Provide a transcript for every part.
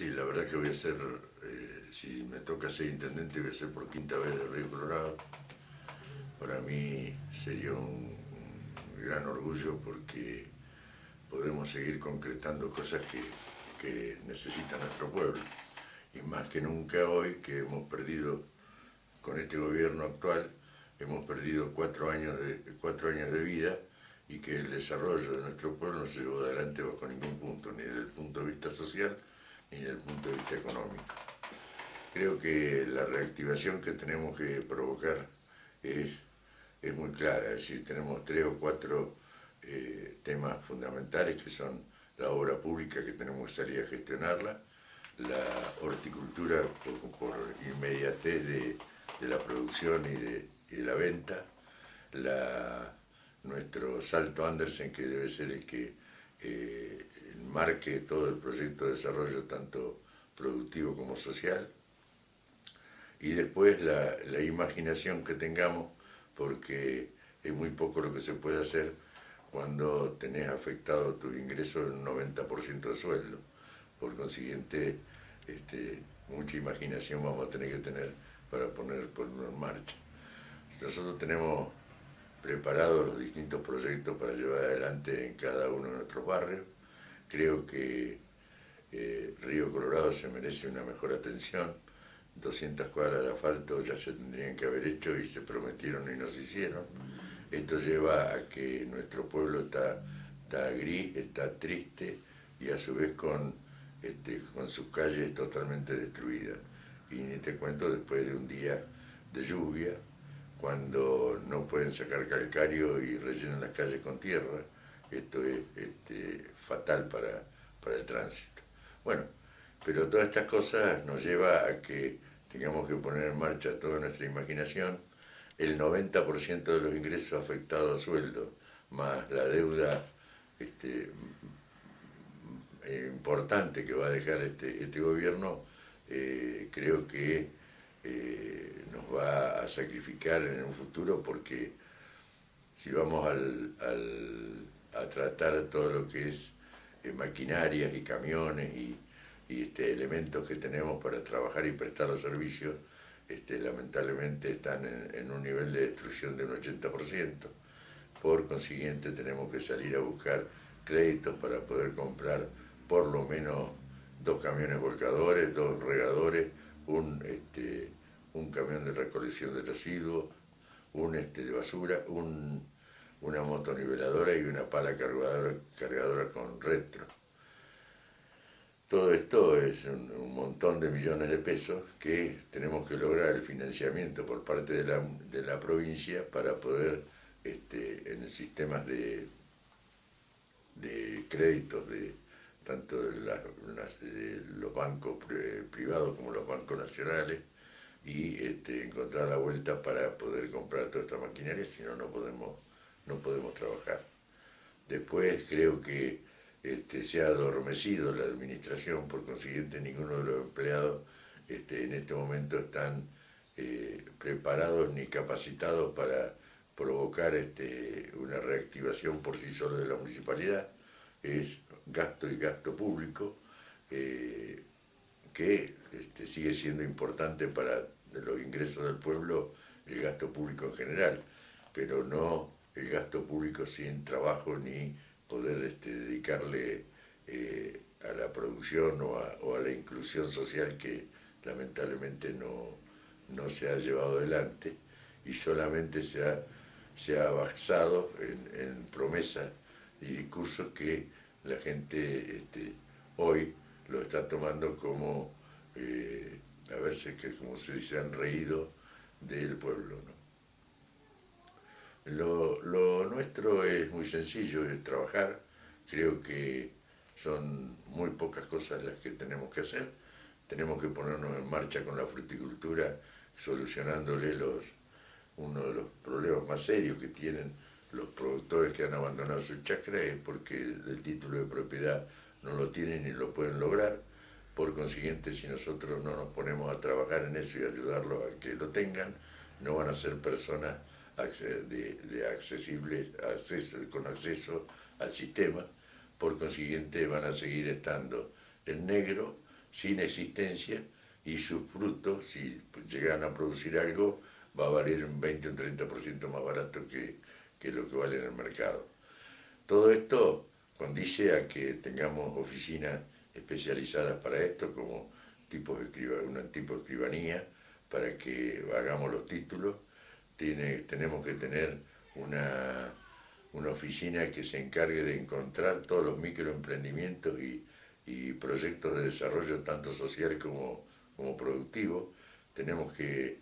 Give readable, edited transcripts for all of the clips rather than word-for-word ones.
Sí, la verdad que voy a ser, si me toca ser intendente, voy a ser por quinta vez de Río Colorado. Para mí sería un gran orgullo porque podemos seguir concretando cosas que necesita nuestro pueblo. Y más que nunca hoy que hemos perdido, con este gobierno actual, hemos perdido 4 años de vida y que el desarrollo de nuestro pueblo no se llevó adelante bajo ningún punto, ni desde el punto de vista social ni desde el punto de vista económico. Creo que la reactivación que tenemos que provocar es, es muy clara, es decir, tenemos 3 o 4 temas fundamentales que son la obra pública que tenemos que salir a gestionarla, la horticultura por inmediatez de la producción y de la venta, nuestro Salto Andersen, que debe ser el que marque todo el proyecto de desarrollo tanto productivo como social, y después la imaginación que tengamos, porque es muy poco lo que se puede hacer cuando tenés afectado tu ingreso en un 90% de sueldo. Por consiguiente, mucha imaginación vamos a tener que tener para ponerlo en marcha. Nosotros tenemos preparados los distintos proyectos para llevar adelante en cada uno de nuestros barrios. Creo que Río Colorado se merece una mejor atención. 200 cuadras de asfalto ya se tendrían que haber hecho y se prometieron y no se hicieron. Esto lleva a que nuestro pueblo está gris, está triste y a su vez con sus calles totalmente destruidas. Y ni te cuento después de un día de lluvia, cuando no pueden sacar calcario y rellenan las calles con tierra. Esto es fatal para el tránsito. Bueno, pero todas estas cosas nos lleva a que tengamos que poner en marcha toda nuestra imaginación. El 90% de los ingresos afectados a sueldo, más la deuda importante que va a dejar este gobierno, creo que nos va a sacrificar en un futuro, porque si vamos a tratar todo lo que es maquinarias y camiones y elementos que tenemos para trabajar y prestar los servicios, lamentablemente están en un nivel de destrucción de un 80%. Por consiguiente tenemos que salir a buscar créditos para poder comprar por lo menos 2 camiones volcadores, 2 regadores, un camión de recolección de residuos, de basura, una motoniveladora y una pala cargadora con retro. Todo esto es un montón de millones de pesos que tenemos que lograr el financiamiento por parte de la provincia para poder, en sistemas de créditos tanto de los bancos privados como los bancos nacionales, y encontrar la vuelta para poder comprar toda esta maquinaria, si no, no podemos trabajar. Después creo que se ha adormecido la administración, por consiguiente ninguno de los empleados en este momento están preparados ni capacitados para provocar una reactivación por sí solo de la municipalidad. Es gasto y gasto público, que sigue siendo importante para los ingresos del pueblo, el gasto público en general, pero no el gasto público sin trabajo ni poder dedicarle a la producción o a la inclusión social, que lamentablemente no se ha llevado adelante y solamente se ha basado en promesas y discursos que la gente hoy lo está tomando como, a verse que como se han reído del pueblo, ¿no? Lo nuestro es muy sencillo, es trabajar. Creo que son muy pocas cosas las que tenemos que hacer. Tenemos que ponernos en marcha con la fruticultura, solucionándole uno de los problemas más serios que tienen los productores que han abandonado su chacra, es porque el título de propiedad no lo tienen ni lo pueden lograr. Por consiguiente, si nosotros no nos ponemos a trabajar en eso y ayudarlos a que lo tengan, no van a ser personas con acceso al sistema. Por consiguiente, van a seguir estando en negro sin existencia, y sus frutos, si llegan a producir algo, va a valer un 20 o un 30% más barato que lo que vale en el mercado. Todo esto condice a que tengamos oficinas especializadas para esto, como un tipo de escribanía, para que hagamos los títulos. Tenemos que tener una oficina que se encargue de encontrar todos los microemprendimientos y proyectos de desarrollo, tanto social como productivo. Tenemos que,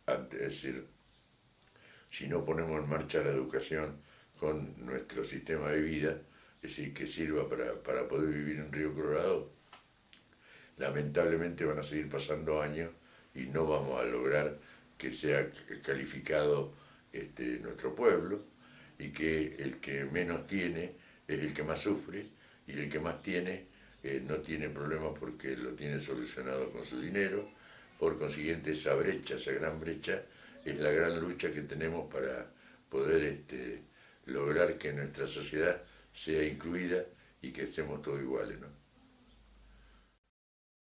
es decir, si no ponemos en marcha la educación con nuestro sistema de vida, es decir, que sirva para poder vivir en Río Colorado, lamentablemente van a seguir pasando años y no vamos a lograr que sea calificado nuestro pueblo, y que el que menos tiene es el que más sufre, y el que más tiene no tiene problemas porque lo tiene solucionado con su dinero. Por consiguiente, esa brecha, esa gran brecha, es la gran lucha que tenemos para poder lograr que nuestra sociedad sea incluida y que estemos todos iguales, ¿no?